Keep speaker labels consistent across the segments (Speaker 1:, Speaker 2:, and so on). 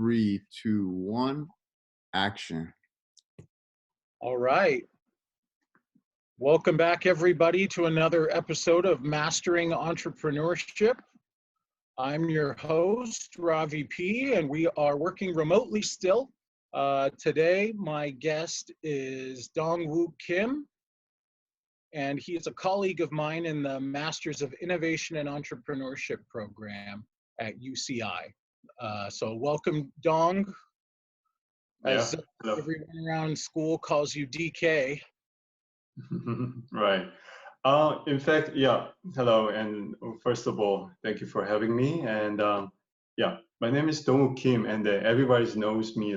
Speaker 1: Three, two, one, action.
Speaker 2: All right. Welcome back, everybody, to another episode of Mastering Entrepreneurship. I'm your host, Ravi P., and we are working remotely still. Today, my guest is Wook Kim, and he is a colleague of mine in the Masters of Innovation and Entrepreneurship program at UCI. So welcome, Dong. As
Speaker 3: Hello.
Speaker 2: everyone around school calls you DK.
Speaker 3: Right. In fact, hello. And first of all, thank you for having me. And my name is Wook Kim, and everybody knows me,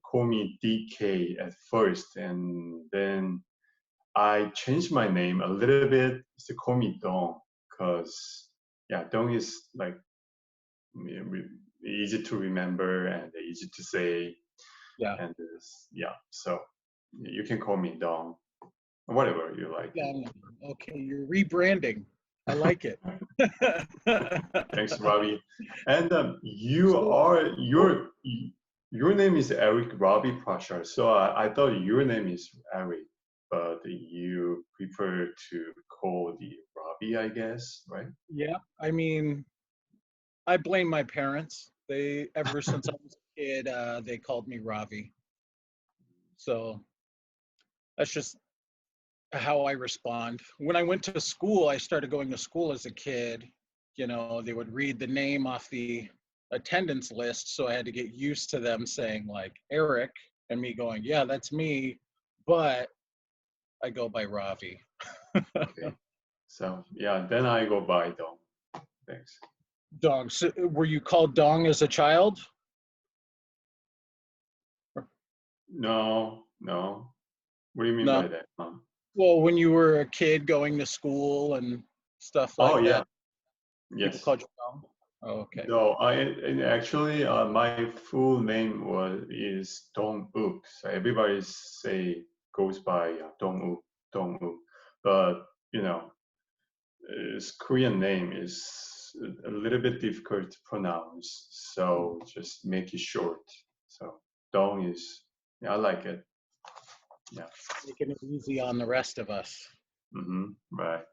Speaker 3: call me DK at first. And then I changed my name a little bit to call me Dong, because, Dong is easy to remember and easy to say.
Speaker 2: Yeah.
Speaker 3: And so you can call me Dong. Whatever you like.
Speaker 2: Yeah, okay, you're rebranding. I like it.
Speaker 3: Thanks, Ravi. And your name is Eric Ravi Prashar. So I thought your name is Eric, but you prefer to call the Ravi, I guess, right?
Speaker 2: Yeah, I mean, I blame my parents. Ever since I was a kid, they called me Ravi. So that's just how I respond. When I went to school, I started going to school as a kid. You know, they would read the name off the attendance list, so I had to get used to them saying like Eric and me going, yeah, that's me, but I go by Ravi.
Speaker 3: Okay. So then I go by Dong. Thanks.
Speaker 2: Dong. So were you called Dong as a child?
Speaker 3: No. What do you mean by that?
Speaker 2: Well, when you were a kid going to school and stuff like that.
Speaker 3: Yes.
Speaker 2: People called you Dong? Oh, okay.
Speaker 3: No, actually my full name is Dong Wook. So everybody goes by Dong Wook. But his Korean name is a little bit difficult to pronounce, so just make it short. So Dong is, I like it. Yeah.
Speaker 2: Making it easy on the rest of us.
Speaker 3: Right.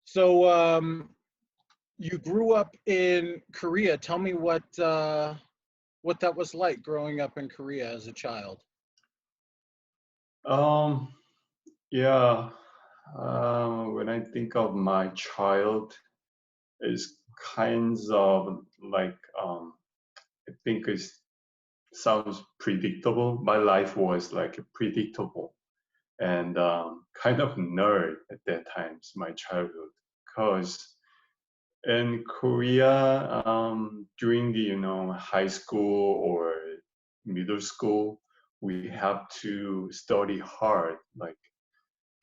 Speaker 2: So you grew up in Korea. Tell me what that was like growing up in Korea as a child.
Speaker 3: When I think of my child, it's kinds of like I think it sounds predictable. My life was like predictable and kind of nerd at that times, my childhood, because in Korea, during the high school or middle school, we have to study hard, like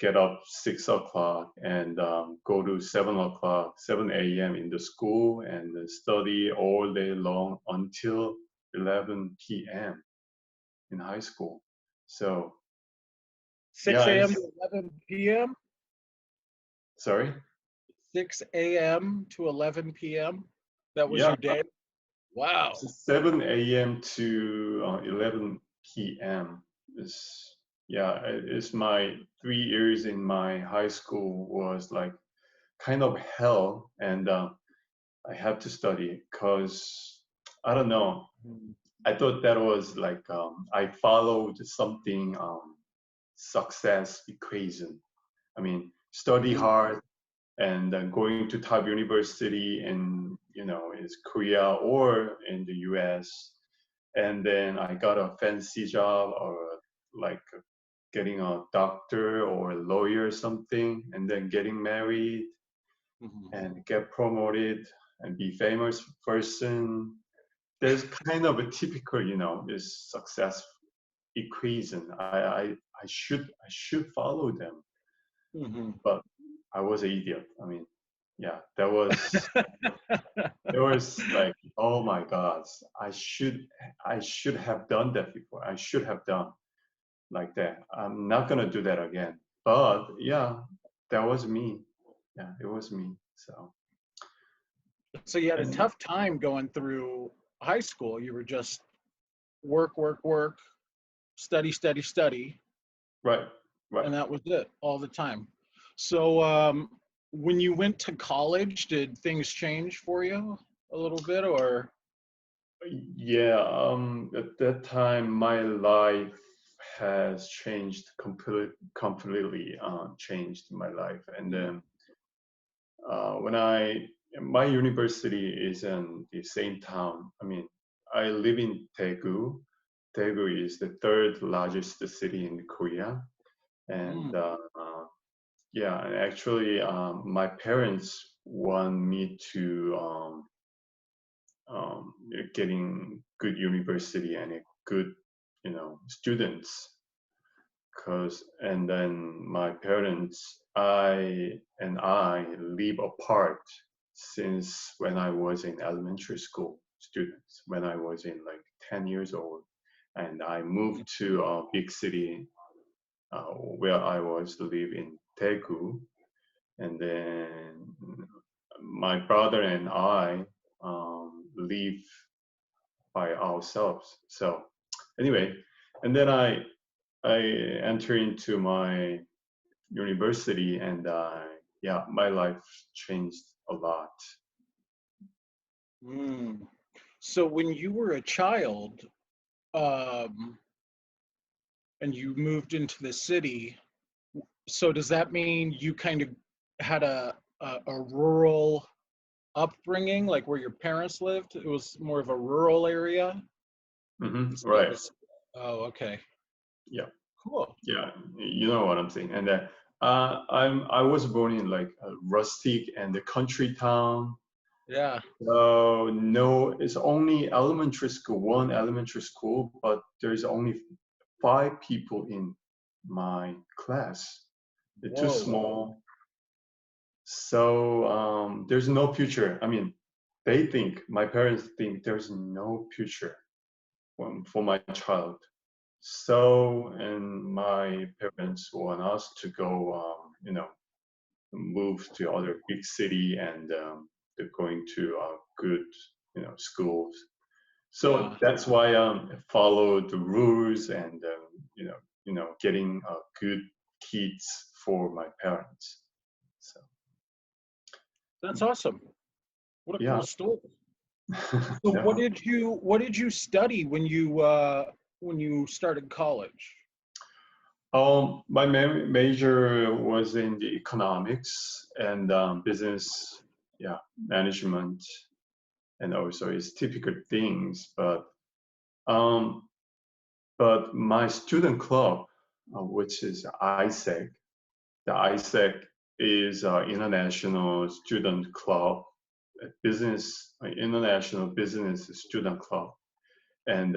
Speaker 3: get up 6 o'clock and go to 7 o'clock, 7 a.m. in the school and study all day long until 11 p.m. in high school. So
Speaker 2: 6 a.m. to 11 p.m.?
Speaker 3: Sorry?
Speaker 2: 6 a.m. to 11 p.m.? That was your day? Wow.
Speaker 3: 7 a.m. to 11 p.m. It's my 3 years in my high school was like kind of hell, and I had to study because I don't know. I thought that was like I followed something success equation. I mean, study hard and then going to top university in is Korea or in the US, and then I got a fancy job or like getting a doctor or a lawyer or something, and then getting married and get promoted and be famous person. There's kind of a typical this success equation. I should follow them, but I was an idiot. I mean, that was it was like, oh my God, I should have done that before. I should have done like that. I'm not gonna do that again. But that was me. Yeah, it was me.
Speaker 2: So you had a tough time going through high school. You were just work, work, work, study, study, study,
Speaker 3: Right. Right.
Speaker 2: and that was it all the time. So when you went to college, did things change for you a little bit, or?
Speaker 3: Yeah, at that time, my life has changed completely changed my life. And then when my university is in the same town. I mean, I live in Daegu. Daegu is the third largest city in Korea. And
Speaker 2: Mm,
Speaker 3: yeah, and actually, my parents want me to getting good university and a good, students. Cause and then my parents, I live apart since when I was in elementary school students, when I was in like 10 years old, and I moved
Speaker 2: mm,
Speaker 3: to a big city where I was to live in Daegu, and then my brother and I live by ourselves. So anyway, and then I enter into my university, and yeah, my life changed a lot.
Speaker 2: mm. So when you were a child, um, and you moved into the city, so does that mean you kind of had a rural upbringing, like where your parents lived? It was more of a rural area instead of
Speaker 3: Right.
Speaker 2: a oh, okay.
Speaker 3: Yeah.
Speaker 2: Cool.
Speaker 3: Yeah. You know what I'm saying. And I was born in like a rustic and a country town.
Speaker 2: Yeah.
Speaker 3: So no, it's only elementary school, one elementary school, but there's only 5 people in my class. They're too
Speaker 2: Whoa.
Speaker 3: small. So there's no future. I mean, my parents think there's no future for my child. So, and my parents want us to go, move to other big city, and they're going to good, schools. So
Speaker 2: Yeah.
Speaker 3: that's why I follow the rules, and getting good kids for my parents. So
Speaker 2: That's awesome. What a
Speaker 3: yeah.
Speaker 2: cool story. So
Speaker 3: Yeah.
Speaker 2: what did you study when you started college?
Speaker 3: My major was in the economics and business, yeah, management, and also it's typical things. Um, but my student club, which is ISEC, the ISEC is International Student Club, International Business Student Club, and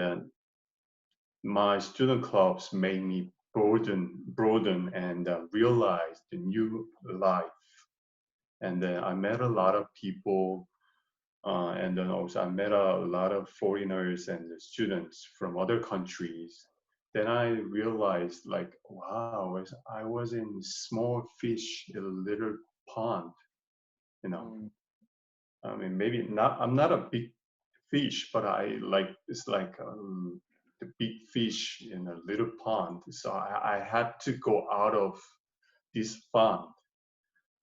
Speaker 3: my student clubs made me broaden and realize the new life. And then I met a lot of people, and then also I met a lot of foreigners and students from other countries. Then I realized, like, wow, I was in small fish in a little pond. You know,
Speaker 2: Mm,
Speaker 3: I mean, maybe not. I'm not a big fish, but it's like the big fish in a little pond. So I had to go out of this pond.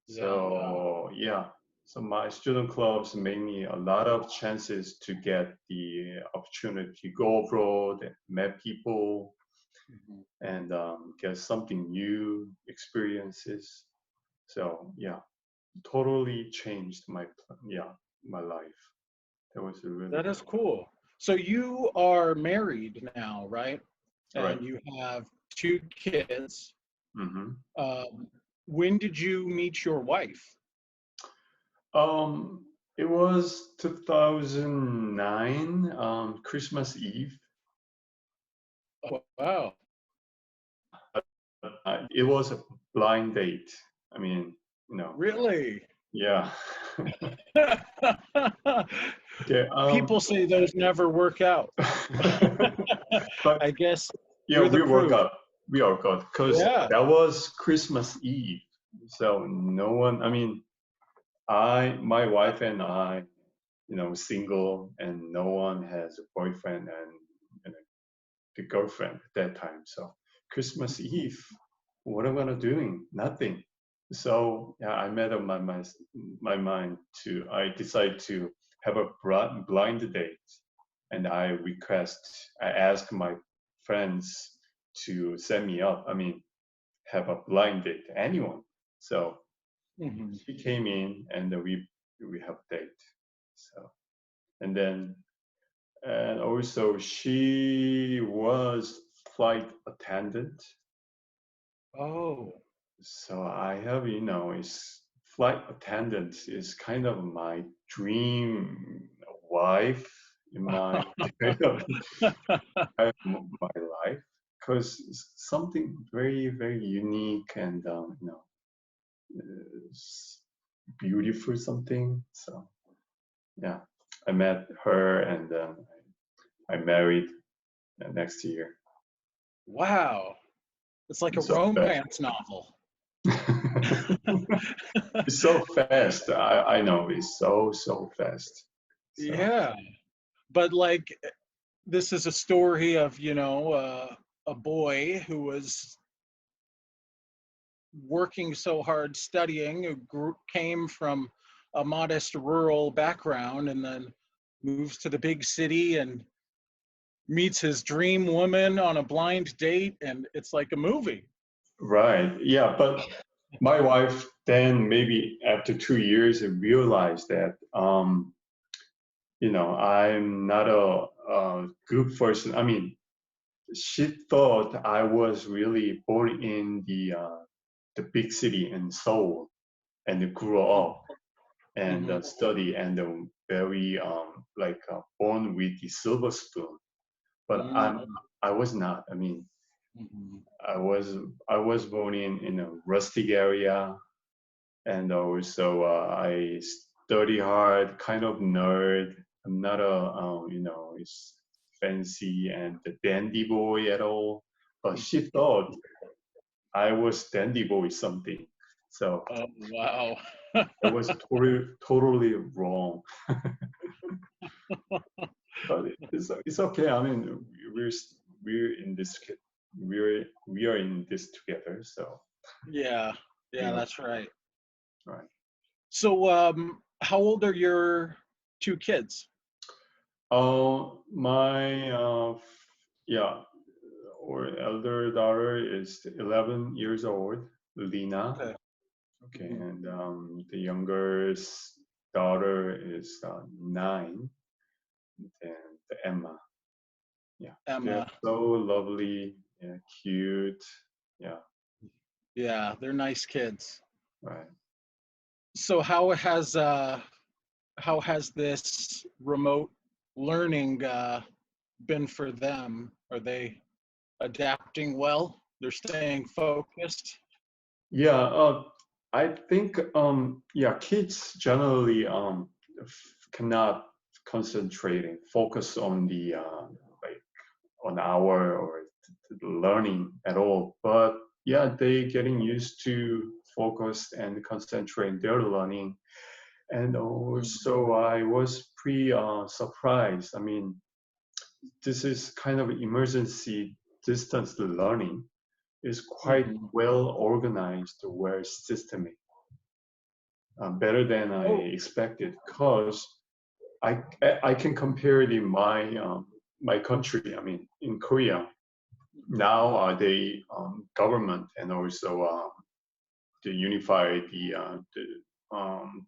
Speaker 2: yeah.
Speaker 3: So yeah, so my student clubs made me a lot of chances to get the opportunity to go abroad and met people,
Speaker 2: Mhm.
Speaker 3: and get something new experiences. So yeah, totally changed my life. That was a really
Speaker 2: That
Speaker 3: good.
Speaker 2: is cool. So you are married now, right?
Speaker 3: All right.
Speaker 2: And you have two kids.
Speaker 3: Mm-hmm.
Speaker 2: Um, when did you meet your wife?
Speaker 3: It was 2009, Christmas Eve.
Speaker 2: Oh, wow.
Speaker 3: It was a blind date. I mean, you know,
Speaker 2: Really?
Speaker 3: yeah. Okay.
Speaker 2: People say those never work out.
Speaker 3: But
Speaker 2: I guess
Speaker 3: yeah,
Speaker 2: you're the proof.
Speaker 3: we work out because
Speaker 2: Yeah.
Speaker 3: that was Christmas Eve. So no one. I mean, my wife and I, single, and no one has a boyfriend and the girlfriend at that time. So Christmas Eve, what am I gonna doing? Nothing. So yeah, I made up my mind to. I decided to have a blind date, and I asked my friends to set me up. I mean, have a blind date to anyone. So
Speaker 2: Mhm.
Speaker 3: she came in, and we have a date. So and then and also she was flight attendant.
Speaker 2: Oh.
Speaker 3: So I have, is flight attendant is kind of my dream wife in my my life, because it's something very very unique and it's beautiful something. So yeah, I met her and then I married next year.
Speaker 2: Wow. It's like a
Speaker 3: It's so fast.
Speaker 2: romance novel.
Speaker 3: It's so fast. I know it's so fast. So
Speaker 2: Yeah. But like this is a story of, a boy who was working so hard studying, who came from a modest rural background and then moves to the big city and meets his dream woman on a blind date, and it's like a movie.
Speaker 3: right, yeah. But my wife then maybe after 2 years realized that I'm not a good person. I mean, she thought I was really born in the big city in Seoul and grew up and
Speaker 2: Mhm.
Speaker 3: study and very born with the silver spoon. But
Speaker 2: Mhm.
Speaker 3: I was not. I mean,
Speaker 2: Mhm.
Speaker 3: I was I was born in a rustic area, and also I study hard, kind of nerd. I'm not is fancy and the dandy boy at all. But she thought I was dandy boy something. So
Speaker 2: Oh, wow.
Speaker 3: I was totally wrong. But it's okay. I mean, we're in this we are in this together. So
Speaker 2: Yeah,
Speaker 3: you
Speaker 2: yeah,
Speaker 3: know,
Speaker 2: that's right.
Speaker 3: right.
Speaker 2: So, how old are your two kids?
Speaker 3: Oh, my yeah, our elder daughter is 11 years old, Lena.
Speaker 2: Okay.
Speaker 3: Okay,
Speaker 2: Mhm.
Speaker 3: and the youngest daughter is 9, and Emma. Yeah, they're
Speaker 2: Emma.
Speaker 3: so lovely, yeah, cute. Yeah,
Speaker 2: Yeah, they're nice kids.
Speaker 3: right.
Speaker 2: So, how has this remote learning been for them? Are they adapting well? They're staying focused.
Speaker 3: Yeah, I think yeah, kids generally cannot concentrate and focus on the like on our or the learning at all. But yeah, they getting used to focus and concentrate their learning. And
Speaker 2: Mhm.
Speaker 3: also, I was pretty surprised. I mean, this is kind of emergency distance learning is quite
Speaker 2: Mhm.
Speaker 3: well organized, well systemic, better than I
Speaker 2: Oh.
Speaker 3: expected. Because I can compare it in my country. I mean, in Korea now, the government and also the unified the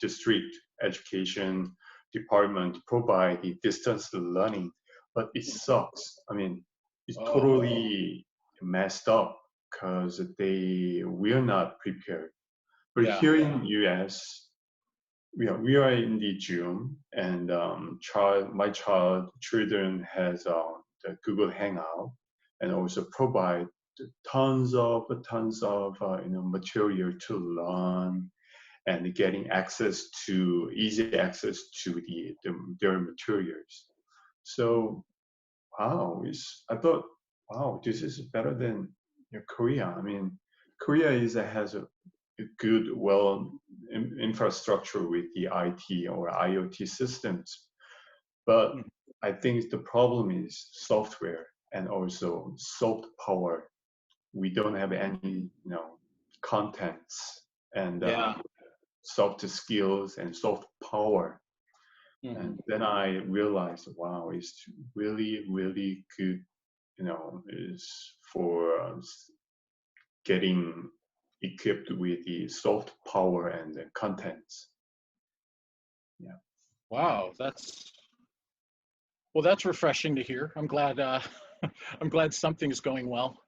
Speaker 3: district education department provide the distance learning, but it sucks. I mean, it's
Speaker 2: Oh.
Speaker 3: totally messed up because they were not prepared. But
Speaker 2: Yeah.
Speaker 3: here in US, we are in the June, and my children has the Google Hangout, and also provide tons of material to learn and getting easy access to their materials. So wow, I thought, wow, this is better than Korea. I mean, Korea has a good, well, infrastructure with the IT or IoT systems, but
Speaker 2: Mhm.
Speaker 3: I think the problem is software. and also soft power. We don't have any, contents and
Speaker 2: Yeah.
Speaker 3: soft skills and soft power.
Speaker 2: Mhm.
Speaker 3: And then I realized, wow, it's really, really good, is for getting equipped with the soft power and the contents. Yeah.
Speaker 2: Wow, that's refreshing to hear. I'm glad I'm glad something's going well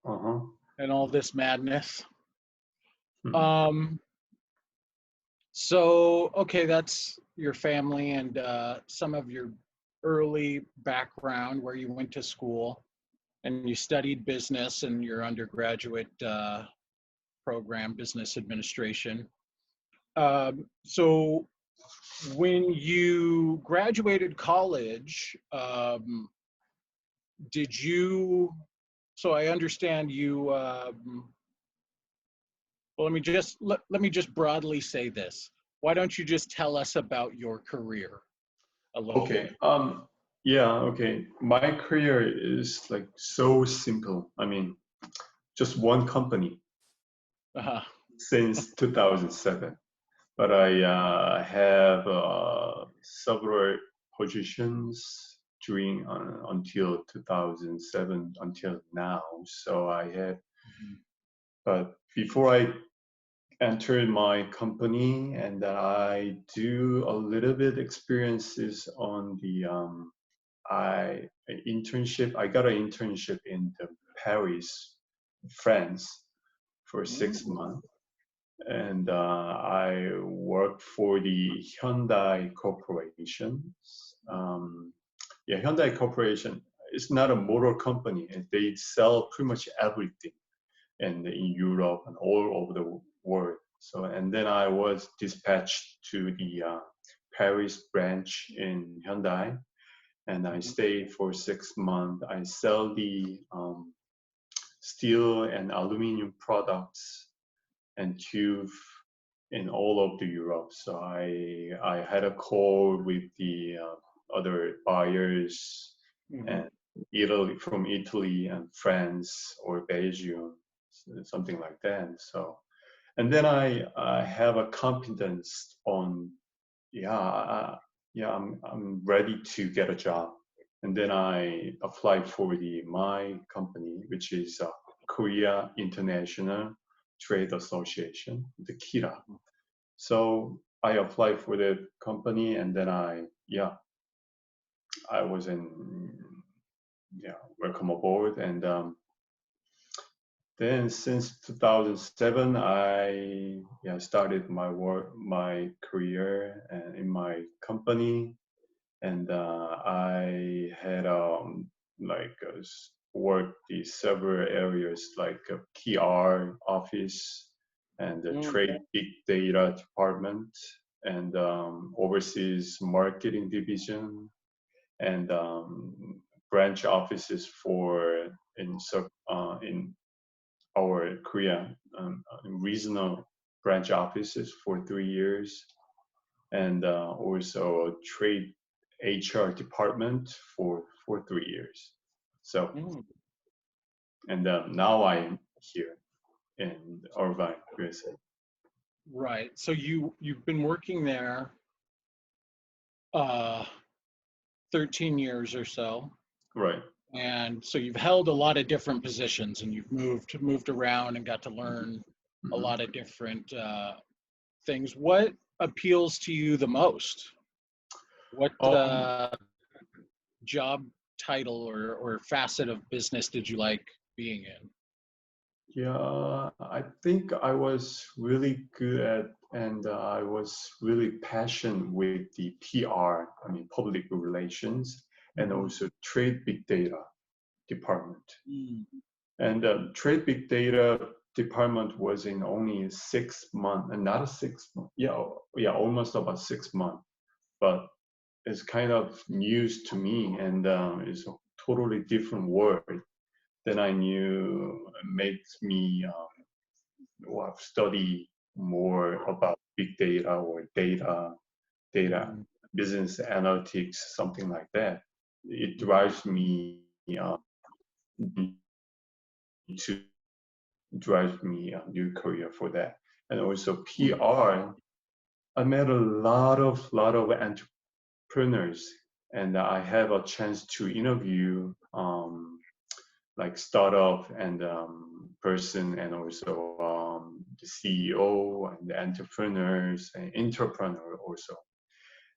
Speaker 3: Uh-huh.
Speaker 2: and all this madness.
Speaker 3: Mhm.
Speaker 2: Um, so okay, that's your family and some of your early background where you went to school and you studied business in your undergraduate program, business administration. So when you graduated college, did you, so I understand you, well, let me just broadly say this. Why don't you just tell us about your career a little
Speaker 3: Okay.
Speaker 2: bit?
Speaker 3: Yeah, okay. My career is like so simple. I mean, just one company
Speaker 2: Uh-huh.
Speaker 3: since 2007. But I have several positions during until 2007 until now. So I have, but before I entered my company, and I do a little bit experiences on the I internship. I got an internship in the Paris, France, for 6 months, and I worked for the Hyundai Corporation. Yeah, Hyundai Corporation is not a motor company, and they sell pretty much everything, and in Europe and all over the world. So, and then I was dispatched to the Paris branch in Hyundai, and I stayed for 6 months. I sell the steel and aluminum products and tube in all of the Europe. So I had a call with the other buyers
Speaker 2: Mhm.
Speaker 3: and from Italy and France or Belgium, something like that. So, and then I have a confidence on, yeah, yeah, I'm ready to get a job. And then I applied for my company, which is Korea International Trade Association, the KIRA. So I applied for the company, and then I was welcome aboard. And then since 2007, I started my career in my company, and I had worked the several areas like a PR office and the
Speaker 2: Mm.
Speaker 3: trade big data department and overseas marketing division and branch offices in our Korea regional branch offices for 3 years, and also a trade HR department for 3 years. So,
Speaker 2: Mm.
Speaker 3: and now I'm here in Irvine, USA.
Speaker 2: Right. So you've been working there uh 13 years or so.
Speaker 3: Right.
Speaker 2: And so you've held a lot of different positions and you've moved around and got to learn a
Speaker 3: Mhm.
Speaker 2: lot of different things. What appeals to you the most? What
Speaker 3: Um,
Speaker 2: job title or facet of business did you like being in?
Speaker 3: yeah, I think I was really good at, and I was really passionate with the PR, I mean, public relations, and
Speaker 2: Mhm.
Speaker 3: also trade big data department.
Speaker 2: Mm.
Speaker 3: And trade big data department was in only 6 months, and not a 6 month, almost about 6 months. But it's kind of news to me, and it's a totally different world than I knew. It makes me study more about big data or data
Speaker 2: Mhm.
Speaker 3: business analytics, something like that. It
Speaker 2: Mhm.
Speaker 3: drives me to drive me a new career for that. And also
Speaker 2: Mm.
Speaker 3: PR, I met a lot of entrepreneurs, and I have a chance to interview like startup and person, and also the CEO and the entrepreneurs and entrepreneur also.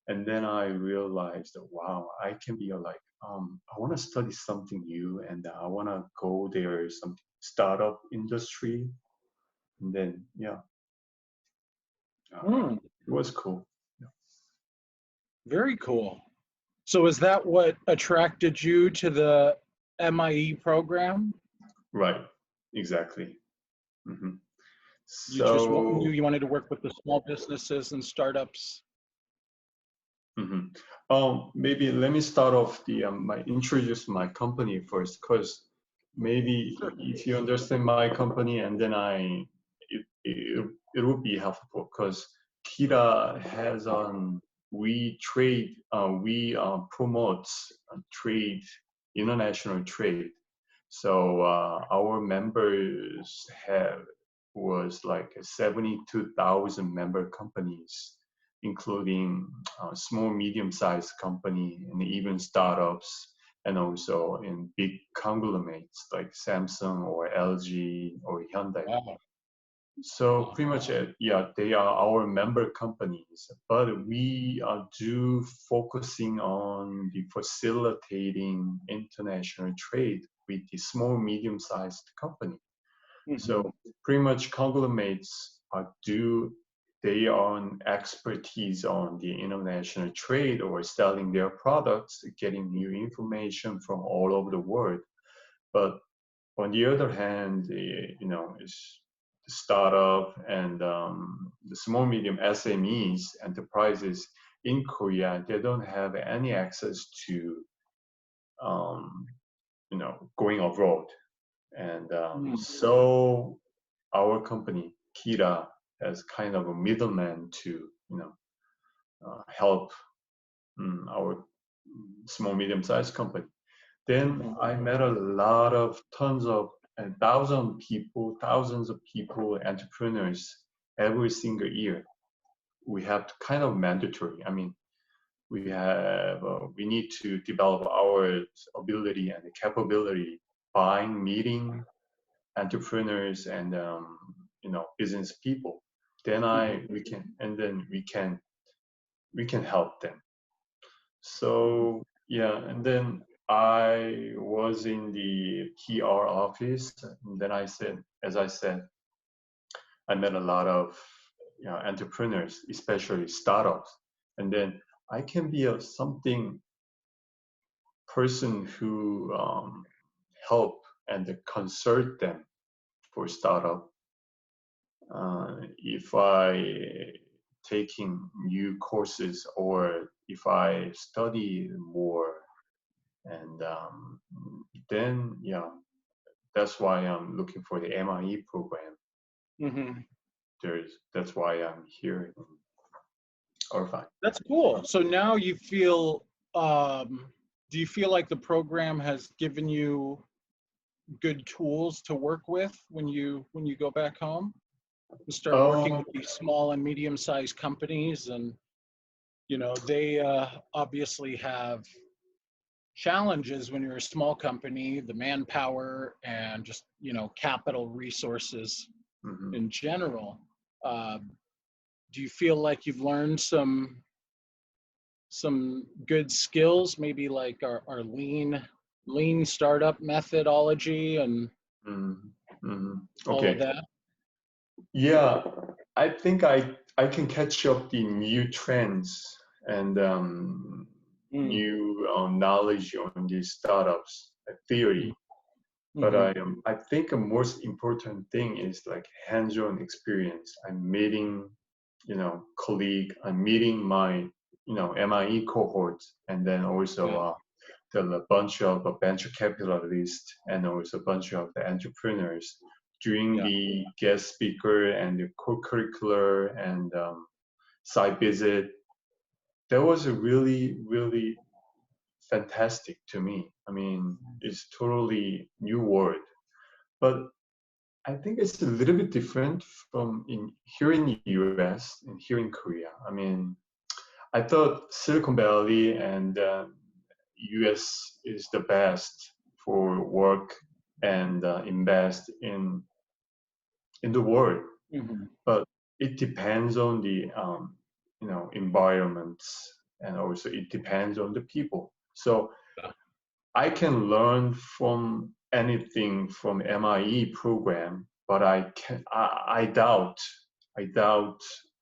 Speaker 3: And then I realized, wow, I can be like, I want to study something new, and I want to go there, some startup industry. And then, yeah,
Speaker 2: Mm.
Speaker 3: it was cool.
Speaker 2: Very cool. So is that what attracted you to the MIE program?
Speaker 3: Right, exactly. hmm
Speaker 2: You just knew
Speaker 3: So,
Speaker 2: you wanted to work with the small businesses and startups.
Speaker 3: mhm. Maybe let me start off introduce my company first, because maybe
Speaker 2: Sure.
Speaker 3: if you understand my company, and then it would be helpful, because Kira has we promotes trade, international trade. So our members have was like 72,000 member companies, including small, medium-sized company, and even startups, and also in big conglomerates like Samsung or LG or Hyundai.
Speaker 2: Wow.
Speaker 3: So
Speaker 2: Wow.
Speaker 3: pretty much, yeah, they are our member companies, but we do focusing on the facilitating international trade with the small, medium-sized company.
Speaker 2: Mhm.
Speaker 3: So pretty much conglomerates they are an expertise on the international trade or selling their products, getting new information from all over the world. But on the other hand, is the startup and the small medium SMEs enterprises in Korea, they don't have any access to um, going abroad. And
Speaker 2: Mm.
Speaker 3: so our company, Kira, as kind of a middleman to help our small medium-sized company. Then
Speaker 2: Mhm.
Speaker 3: I met tons of and thousands of people, entrepreneurs every single year. We have to kind of mandatory. I mean, we need to develop our ability and capability by meeting entrepreneurs and business people. Then
Speaker 2: Mhm.
Speaker 3: we can help them.
Speaker 2: Mhm.
Speaker 3: So yeah, and then I was in the PR office, and then as I said, I met a lot of entrepreneurs, especially startups, and then I can be a something person who help and consult them for startup. If I taking new courses, or if I study more, and then yeah, that's why I'm looking for the MIE program.
Speaker 2: Mhm.
Speaker 3: That's why I'm here in Irvine.
Speaker 2: That's cool. So now you feel, do you feel like the program has given you good tools to work with when you go back home and start working
Speaker 3: Um,
Speaker 2: with these small and medium-sized companies? And they obviously have challenges when you're a small company, the manpower and just capital resources
Speaker 3: mhm.
Speaker 2: in general. uh, do you feel like you've learned some good skills, maybe like our lean startup methodology and
Speaker 3: Mhm. Mhm.
Speaker 2: all of
Speaker 3: Okay.
Speaker 2: that?
Speaker 3: Yeah, I think I can catch up the new trends and
Speaker 2: Mm.
Speaker 3: new knowledge on these startups theory. But
Speaker 2: Mm-hmm.
Speaker 3: I think the most important thing is like hands-on experience. I'm meeting, colleague. I'm meeting my, MIE cohorts, and then also
Speaker 2: Yeah,
Speaker 3: a bunch of venture capitalists, and also a bunch of the entrepreneurs during
Speaker 2: yeah.
Speaker 3: the guest speaker and the co-curricular and site visit. That was a really fantastic to me. I mean, it's totally new world, but I think it's a little bit different from in here in the US and here in Korea. I mean, I thought Silicon Valley and US is the best for work and invest in the world,
Speaker 2: Mhm.
Speaker 3: but it depends on the environments, and also it depends on the people. So
Speaker 2: Yeah.
Speaker 3: I can learn from anything from MIE program, but I doubt,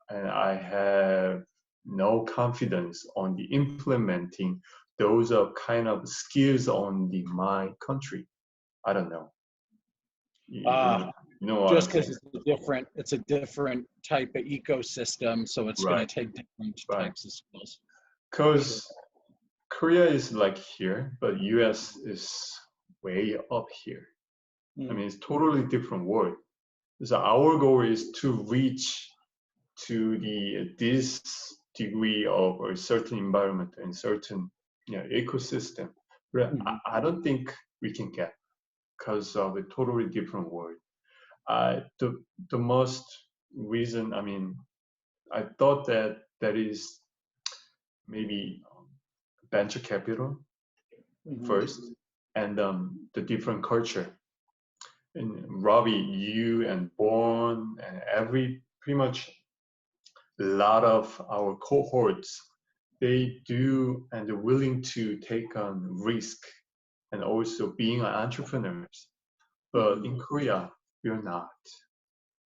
Speaker 3: and I have no confidence on the implementing those are kind of skills on the my country. I don't know.
Speaker 2: Uh,
Speaker 3: You know what I'm
Speaker 2: just because
Speaker 3: saying?
Speaker 2: it's a different type of ecosystem, so it's going to
Speaker 3: Right,
Speaker 2: take different
Speaker 3: right.
Speaker 2: types of skills. For sure.
Speaker 3: Because Korea is like here, but US is way up here. I
Speaker 2: Mm.
Speaker 3: mean, it's totally different world. So our goal is to reach to the this degree of a certain environment and certain ecosystem. But
Speaker 2: Mhm.
Speaker 3: I don't think we can get because of a totally different world. The most reason, I mean, I thought that is maybe venture capital
Speaker 2: Mhm.
Speaker 3: first, and the different culture. And Ravi, you and Born and every pretty much a lot of our cohorts, they do and they're willing to take on risk and also being an entrepreneurs. But
Speaker 2: Mhm.
Speaker 3: in Korea, we're not.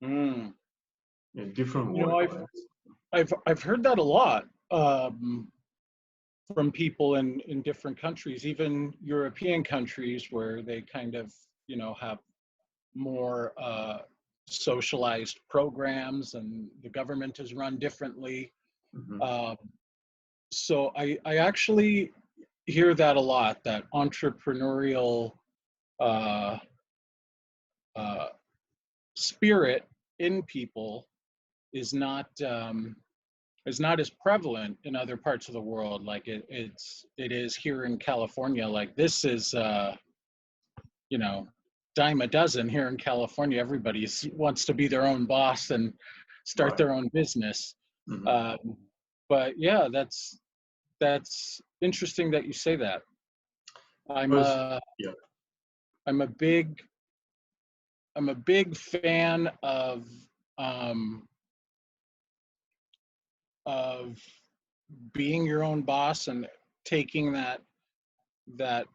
Speaker 2: Mm.
Speaker 3: In different
Speaker 2: You know,
Speaker 3: world.
Speaker 2: I've heard that a lot from people in different countries, even European countries, where they kind of have more socialized programs, and the government is run differently.
Speaker 3: Mhm.
Speaker 2: Um, so I actually hear that a lot. That entrepreneurial uh, uh, spirit in people is not as prevalent in other parts of the world. Like it is here in California. Like this is you know dime a dozen here in California. Everybody wants to be their own boss and start
Speaker 3: Right.
Speaker 2: their own business.
Speaker 3: Mhm.
Speaker 2: Um, but yeah, that's interesting that you say that. I'm
Speaker 3: Because
Speaker 2: a
Speaker 3: yeah.
Speaker 2: I'm a big I'm a big fan um, of being your own boss and taking that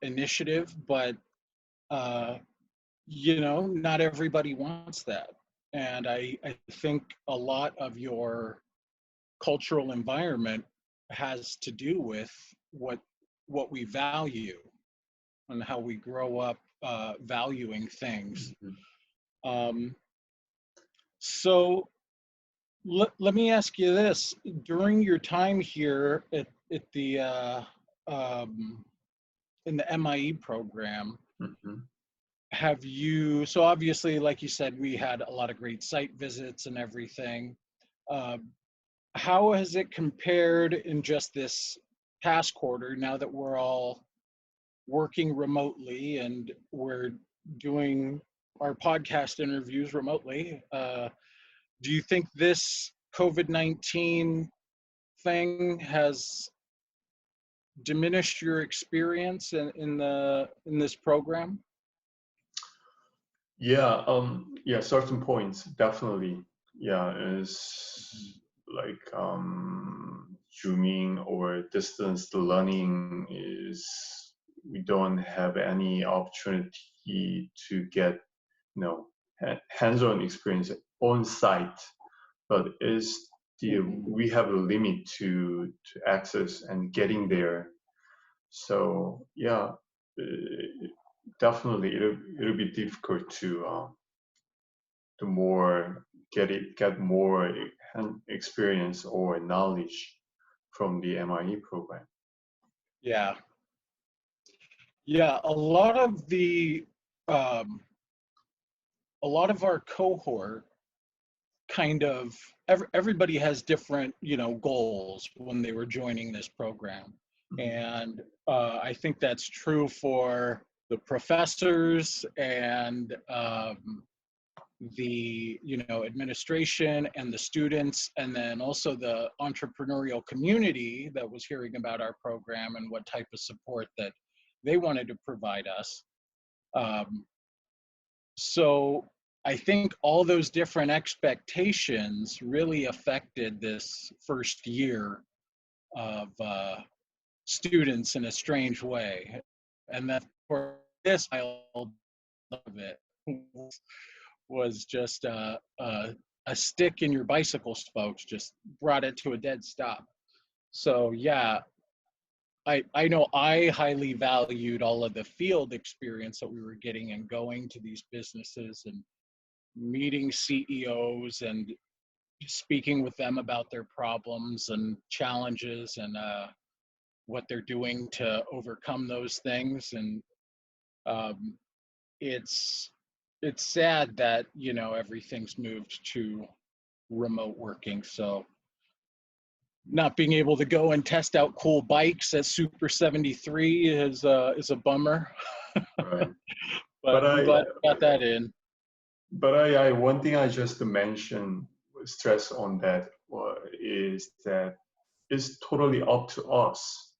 Speaker 2: initiative, but uh, not everybody wants that. And I think a lot of your cultural environment has to do with what we value and how we grow up valuing things.
Speaker 3: Mhm.
Speaker 2: Um, so let me ask you this: during your time here at the um, in the MIE program,
Speaker 3: Mhm.
Speaker 2: have you? So obviously, like you said, we had a lot of great site visits and everything. Um, how has it compared in just this past quarter? Now that we're all working remotely and we're doing our podcast interviews remotely, do you think this COVID-19 thing has diminished your experience in this program?
Speaker 3: Yeah, yeah, certain points definitely. Yeah, is like zooming or distance learning is we don't have any opportunity to get hands-on experience on site, but is the
Speaker 2: Mhm.
Speaker 3: we have a limit to access and getting there. So yeah, definitely it'll be difficult to more get more experience or knowledge from the MIE program.
Speaker 2: Yeah, yeah. Um, a lot of our cohort kind of everybody has different goals when they were joining this program. And I think that's true for the professors and the administration and the students, and then also the entrepreneurial community that was hearing about our program and what type of support that they wanted to provide us. So I think all those different expectations really affected this first year of students in a strange way. And that for this child of it was just a stick in your bicycle spokes, just brought it to a dead stop. So yeah, I know I highly valued all of the field experience that we were getting and going to these businesses and meeting CEOs and speaking with them about their problems and challenges and what they're doing to overcome those things. And it's sad that everything's moved to remote working. So not being able to go and test out cool bikes at Super 73 is a bummer.
Speaker 3: Right.
Speaker 2: But I'm glad I got that in.
Speaker 3: But I one thing I just mentioned, stress on that, is that it's totally up to us.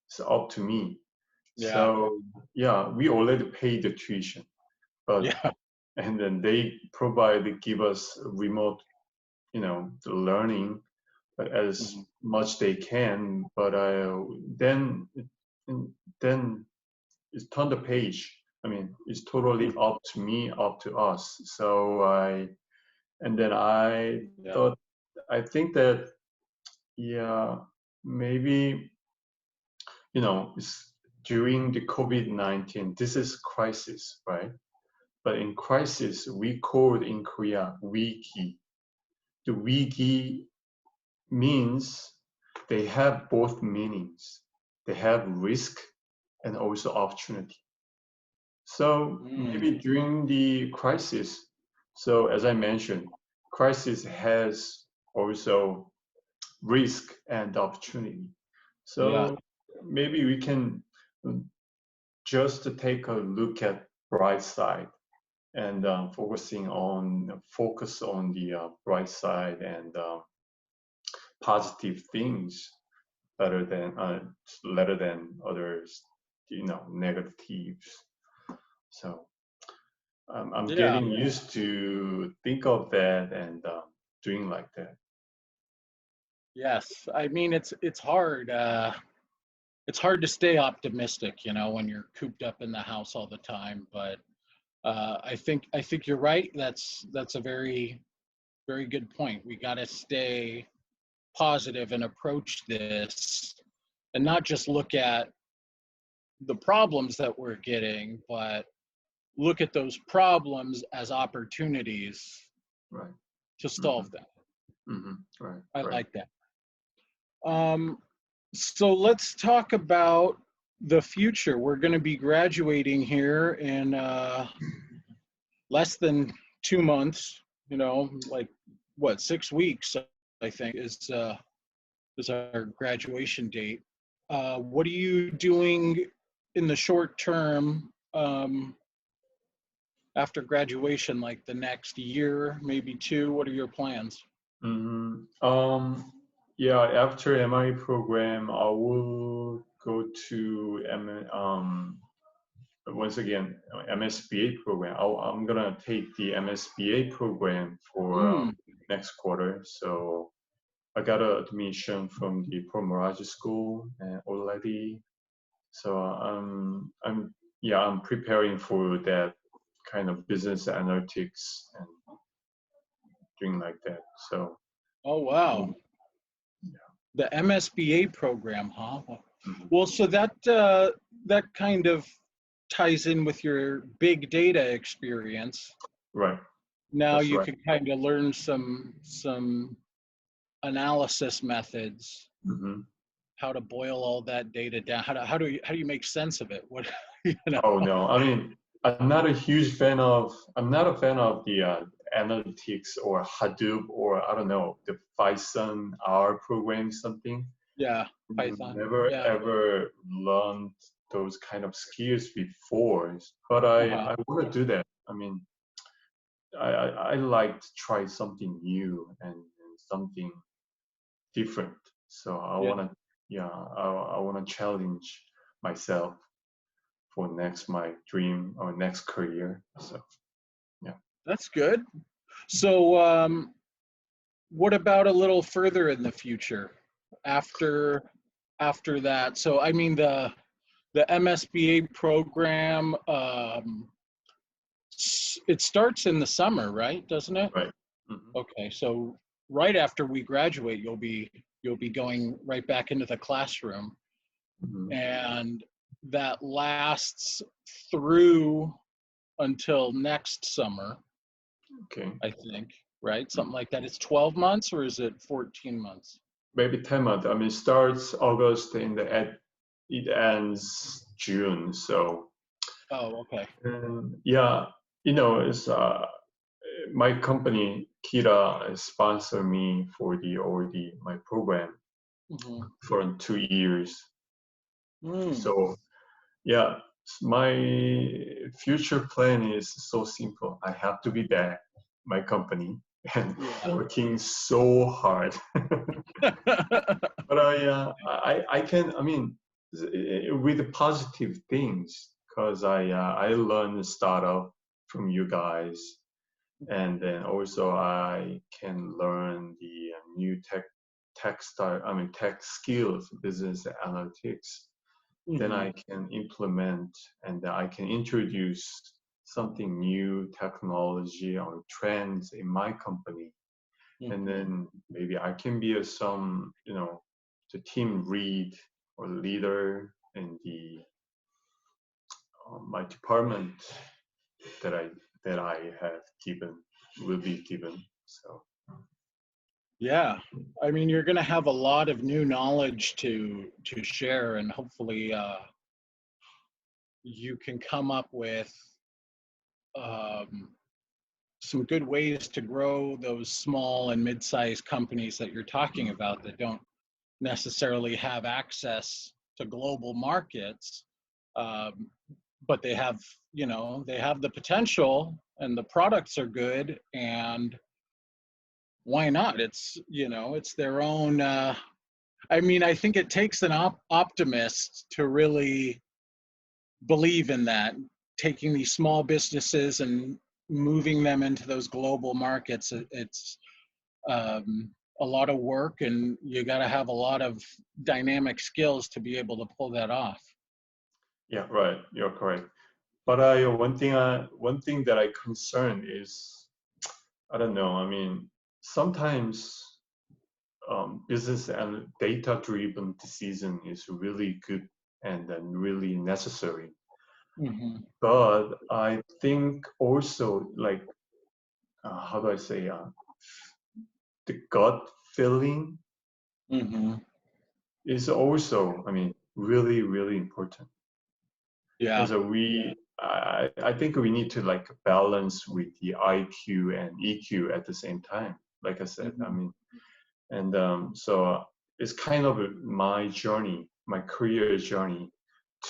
Speaker 3: It's up to me.
Speaker 2: Yeah.
Speaker 3: So yeah, we already paid the tuition, but
Speaker 2: Yeah.
Speaker 3: and then they give us remote, the learning, but as much they can. But then it's turn the page. I mean, it's totally up to me, up to us. So I thought, I think that, yeah, maybe, it's during the COVID-19, this is crisis, right? But in crisis, we call it in Korea, wiki. The wiki means they have both meanings. They have risk and also opportunity. So maybe during the crisis, so as I mentioned, crisis has also risk and opportunity. So maybe we can just take a look at bright side and focus on the bright side and positive things rather than others, negatives. So I'm getting used to think of that and doing like that.
Speaker 2: Yes, I mean it's hard. It's hard to stay optimistic, when you're cooped up in the house all the time. But I think you're right. That's a very, very good point. We got to stay positive and approach this, and not just look at the problems that we're getting, but look at those problems as opportunities to solve them.
Speaker 3: Right.
Speaker 2: I like that. So let's talk about the future. We're going to be graduating here in less than 2 months. Like what, 6 weeks? I think is our graduation date. What are you doing in the short term after graduation? Like the next year, maybe 2? What are your plans?
Speaker 3: Yeah, after MIE program, I will go to once again MSBA program. I'm gonna take the MSBA program for next quarter. So I got an admission from the Mirage School already. So I'm preparing for that kind of business analytics and doing like that. So.
Speaker 2: Oh wow. The MSBA program, huh? Well, so that kind of ties in with your big data experience.
Speaker 3: Right.
Speaker 2: Now you can kind of learn some analysis methods, how to boil all that data down. How do you make sense of it? What
Speaker 3: Oh no, I mean, I'm not a fan of the analytics or Hadoop or I don't know, the Python R program something.
Speaker 2: Yeah, Python.
Speaker 3: Never
Speaker 2: Yeah.
Speaker 3: ever learned those kind of skills before, but I want to do that. I mean, I like to try something new and something different. So I
Speaker 2: Yeah.
Speaker 3: want to, yeah, I want to challenge myself for next my dream or next career. So yeah.
Speaker 2: That's good. So, what about a little further in the future after that? So, I mean, the MSBA program, it starts in the summer, right? Doesn't it?
Speaker 3: Right. Hmm.
Speaker 2: Okay, so right after we graduate, you'll be going right back into the classroom,
Speaker 3: Hmm.
Speaker 2: and that lasts through until next summer,
Speaker 3: Okay.
Speaker 2: I think, right?
Speaker 3: Mhm.
Speaker 2: Something like that. It's 12 months or is it 14 months?
Speaker 3: Maybe 10 months. I mean, starts August and it ends June. So
Speaker 2: Oh, okay.
Speaker 3: yeah, it's my company Kira sponsor me for the already my program
Speaker 2: Hmm.
Speaker 3: for 2 years.
Speaker 2: Mm.
Speaker 3: So yeah, my future plan is so simple. I have to be back my company and
Speaker 2: Yeah.
Speaker 3: working so hard. But I can, I mean, with the positive things, because I learned startup from you guys, and then also I can learn the new tech skills, business analytics. Then
Speaker 2: Hmm.
Speaker 3: I can implement and I can introduce something new technology or trends in my company, and
Speaker 2: Hmm.
Speaker 3: then maybe I can be some, the team lead or leader in the my department that I have given will be given. So
Speaker 2: Yeah. I mean, you're going to have a lot of new knowledge to share, and hopefully, you can come up with um, some good ways to grow those small and mid-sized companies that you're talking about that don't necessarily have access to global markets, um, but they have, they have the potential and the products are good, and why not? It's, it's their own. I mean, I think it takes an optimist to really believe in that, taking these small businesses and moving them into those global markets. It's a lot of work, and you got to have a lot of dynamic skills to be able to pull that off.
Speaker 3: yeah, right, you're correct. But I one thing that I concern is I don't know. I mean, sometimes business and data driven decision is really good and then really necessary.
Speaker 2: Hmm.
Speaker 3: But I think also like how do I say the gut feeling
Speaker 2: Hmm.
Speaker 3: is also, I mean, really, really important. And
Speaker 2: Yeah.
Speaker 3: so I think we need to like balance with the IQ and EQ at the same time. Like I said, I
Speaker 2: Hmm.
Speaker 3: mean, and so it's kind of my journey, my career journey,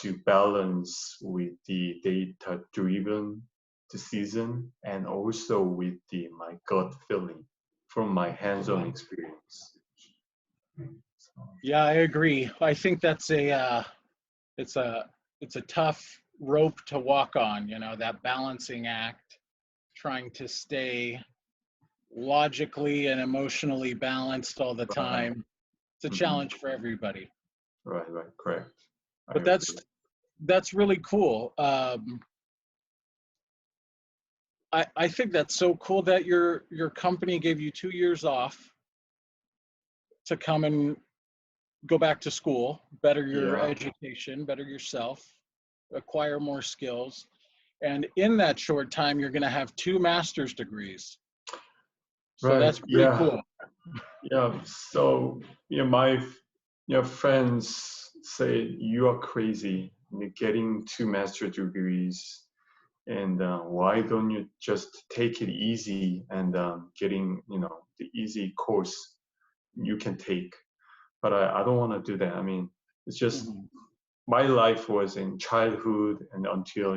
Speaker 3: to balance with the data-driven decision and also with my gut feeling from my hands-on experience. So,
Speaker 2: Yeah, I agree. I think that's it's a it's a tough rope to walk on, that balancing act, trying to stay logically and emotionally balanced all the
Speaker 3: right.
Speaker 2: time. It's a
Speaker 3: Hmm.
Speaker 2: challenge for everybody.
Speaker 3: Right, right, correct. I
Speaker 2: But
Speaker 3: agree.
Speaker 2: that's really cool. I think that's so cool that your company gave you 2 years off to come and go back to school, better your
Speaker 3: Yeah,
Speaker 2: education, better yourself, acquire more skills. And in that short time, you're going to have 2 master's degrees. So
Speaker 3: right.
Speaker 2: that's pretty
Speaker 3: Yeah,
Speaker 2: cool.
Speaker 3: yeah. So, my friends say you are crazy. You're getting 2 master degrees, and why don't you just take it easy and getting, the easy course you can take. but I don't want to do that. I mean, it's just
Speaker 2: Mhm.
Speaker 3: my life was in childhood and until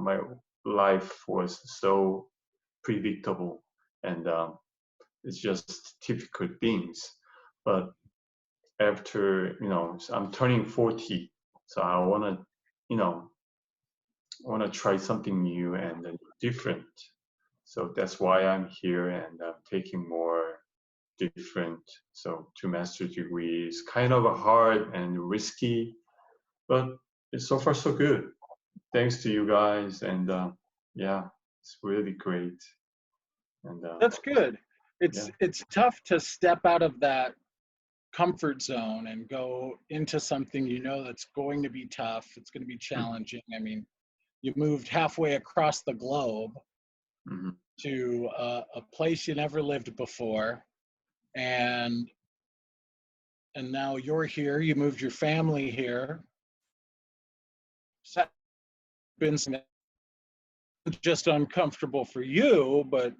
Speaker 3: my life was so predictable and it's just typical things. But after I'm turning 40, so I want to try something new and different. So that's why I'm here and I'm taking more different. So 2 master's degrees, kind of hard and risky, but it's so far so good. Thanks to you guys, and yeah, it's really great. And
Speaker 2: That's good.
Speaker 3: yeah,
Speaker 2: It's tough to step out of that comfort zone and go into something that's going to be tough. It's going to be challenging. I mean, you moved halfway across the globe
Speaker 3: hmm
Speaker 2: to a place you never lived before, and now you're here. You moved your family here. So that's been just uncomfortable for you, but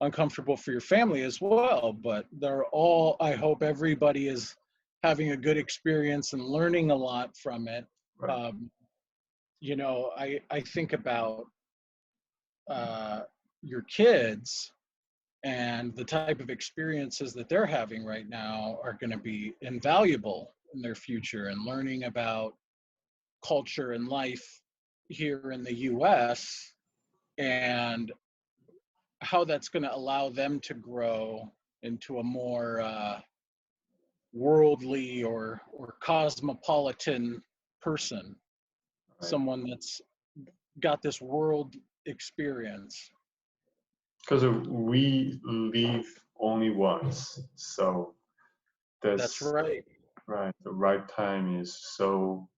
Speaker 2: uncomfortable for your family as well. But they're all, I hope everybody is having a good experience and learning a lot from it.
Speaker 3: right.
Speaker 2: Um, I think about uh, your kids, and the type of experiences that they're having right now are going to be invaluable in their future, and learning about culture and life here in the US, and how that's going to allow them to grow into a more worldly or cosmopolitan person,
Speaker 3: Right.
Speaker 2: someone that's got this world experience.
Speaker 3: Because we live only once, so
Speaker 2: That's
Speaker 3: that's
Speaker 2: right.
Speaker 3: right. The right time is so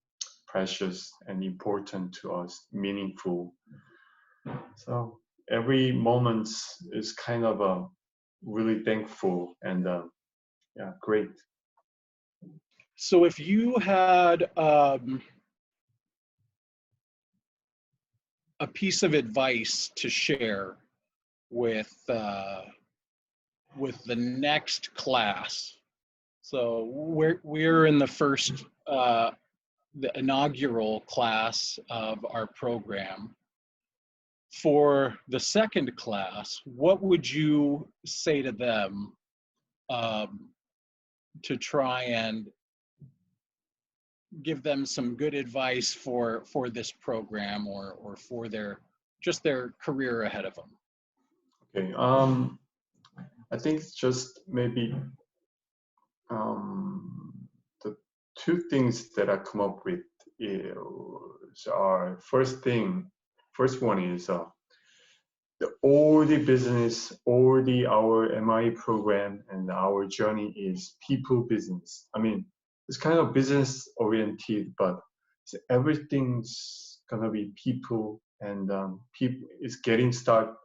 Speaker 3: precious and important to us, meaningful. So every moment is kind of really thankful and yeah, great.
Speaker 2: So if you had a piece of advice to share with the next class, so we're in the first the inaugural class of our program. For the second class, what would you say to them um, to try and give them some good advice for this program, or for their career ahead of them?
Speaker 3: Okay. I think it's just maybe the two things that I come up with are first one is all the business, all our MIE program and our journey is people business. I mean, it's kind of business oriented, but everything's gonna be people, and people is getting start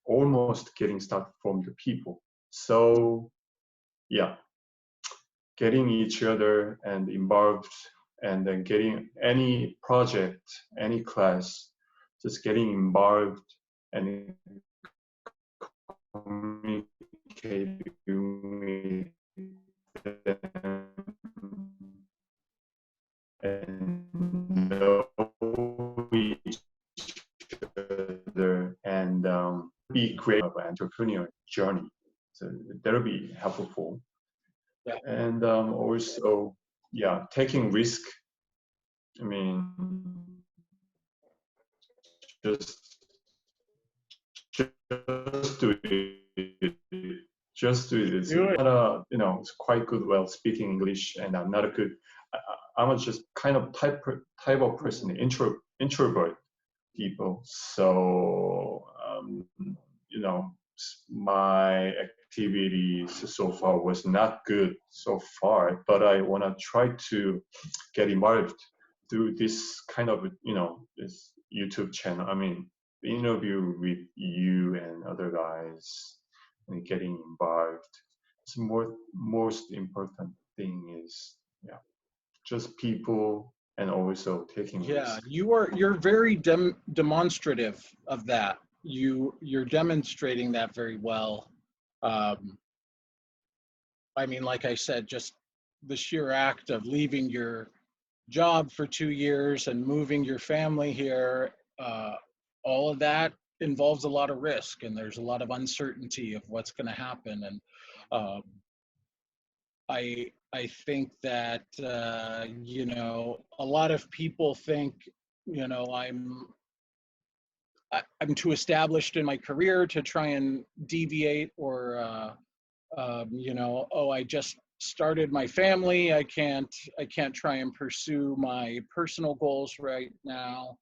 Speaker 3: almost getting start from the people. So yeah, getting each other and involved, and then getting any project, any class, just getting involved and communicating with them and know each other and be creative of entrepreneurial journey. So that'll be helpful.
Speaker 2: Yeah.
Speaker 3: And also, yeah, taking risk. I mean, just just do it. Just do it. It's
Speaker 2: Do it.
Speaker 3: not it's quite good well speaking English, and I'm not a good. I'm a just kind of type of person, introvert people. So my activities so far was not good so far, but I want to try to get involved through this kind of this YouTube channel. I mean, the interview with you and other guys and getting involved. It's most important thing is just people and also taking
Speaker 2: Yeah,
Speaker 3: risk.
Speaker 2: you're very demonstrative of that. You're demonstrating that very well. Um, I mean, like I said, just the sheer act of leaving your job for 2 years and moving your family here, all of that involves a lot of risk, and there's a lot of uncertainty of what's going to happen. And um, I think that a lot of people think, I'm too established in my career to try and deviate, or oh, I just started my family. I can't try and pursue my personal goals right now.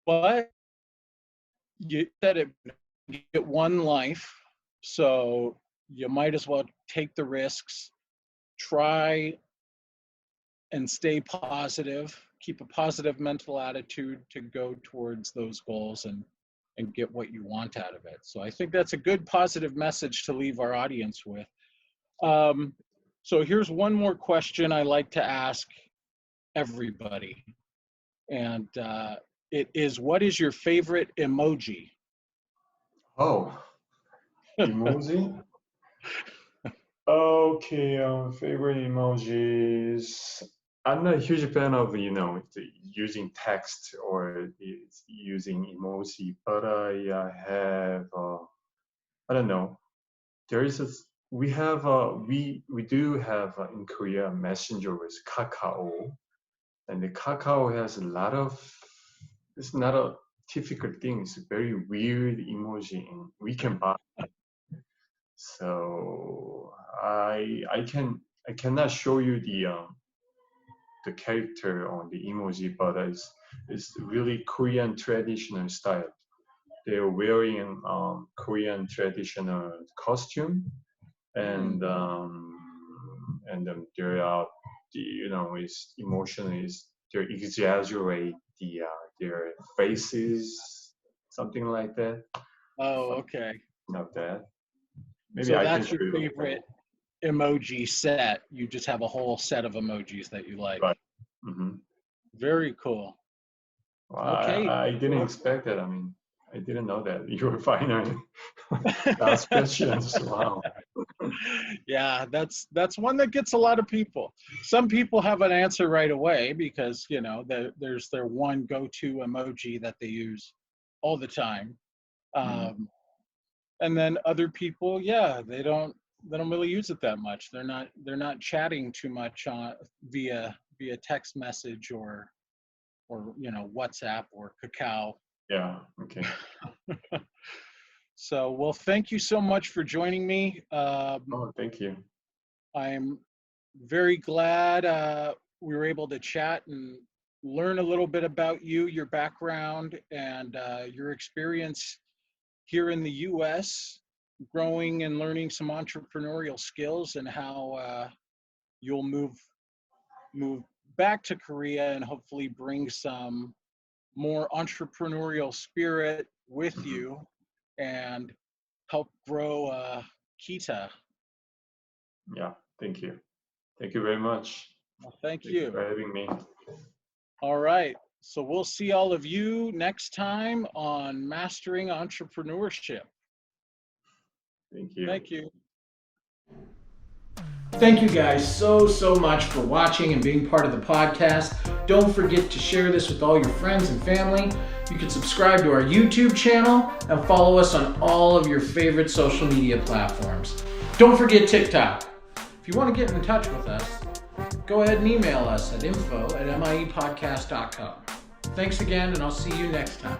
Speaker 2: But you said it, you get one life, so you might as well take the risks, try and stay positive, keep a positive mental attitude to go towards those goals and get what you want out of it. So I think that's a good positive message to leave our audience with. So here's one more question I like to ask everybody. And it is, what is your favorite emoji?
Speaker 3: Oh, emoji? Okay, favorite emojis. I'm not a huge fan of, using text or using emoji, but I have, I don't know. There is we do have in Korea a messenger with Kakao, and the Kakao has a lot of, it's not a typical thing. It's a very weird emoji, and we can buy. So I cannot show you the character on the emoji, but it's really Korean traditional style. They're wearing Korean traditional costume, and they're is emotion is they exaggerate their faces, something like that.
Speaker 2: Oh, okay.
Speaker 3: Not that. Maybe
Speaker 2: So
Speaker 3: I can
Speaker 2: that's
Speaker 3: show
Speaker 2: your
Speaker 3: you.
Speaker 2: favorite emoji set. You just have a whole set of emojis that you like.
Speaker 3: Right. Mm-hmm.
Speaker 2: Very cool.
Speaker 3: Well,
Speaker 2: Okay.
Speaker 3: I didn't expect that. I mean, I didn't know that you were finally ask questions. Wow.
Speaker 2: Yeah, that's one that gets a lot of people. Some people have an answer right away because there's their one go-to emoji that they use all the time. And then other people, yeah, they don't really use it that much. They're not chatting too much on via text message or WhatsApp or Kakao.
Speaker 3: Yeah. Okay.
Speaker 2: So, well, thank you so much for joining me.
Speaker 3: Oh, thank you.
Speaker 2: I'm very glad we were able to chat and learn a little bit about you, your background, and your experience here in the U.S., growing and learning some entrepreneurial skills, and how you'll move back to Korea and hopefully bring some more entrepreneurial spirit with you and help grow Kita.
Speaker 3: Yeah. Thank you. Thank you very much.
Speaker 2: Well, thank
Speaker 3: Thank you
Speaker 2: you.
Speaker 3: for having me.
Speaker 2: All right. So we'll see all of you next time on Mastering Entrepreneurship.
Speaker 3: Thank you.
Speaker 2: Thank you.
Speaker 4: Thank you guys so much for watching and being part of the podcast. Don't forget to share this with all your friends and family. You can subscribe to our YouTube channel and follow us on all of your favorite social media platforms. Don't forget TikTok. If you want to get in touch with us, go ahead and email us at info@miepodcast.com. Thanks again, and I'll see you next time.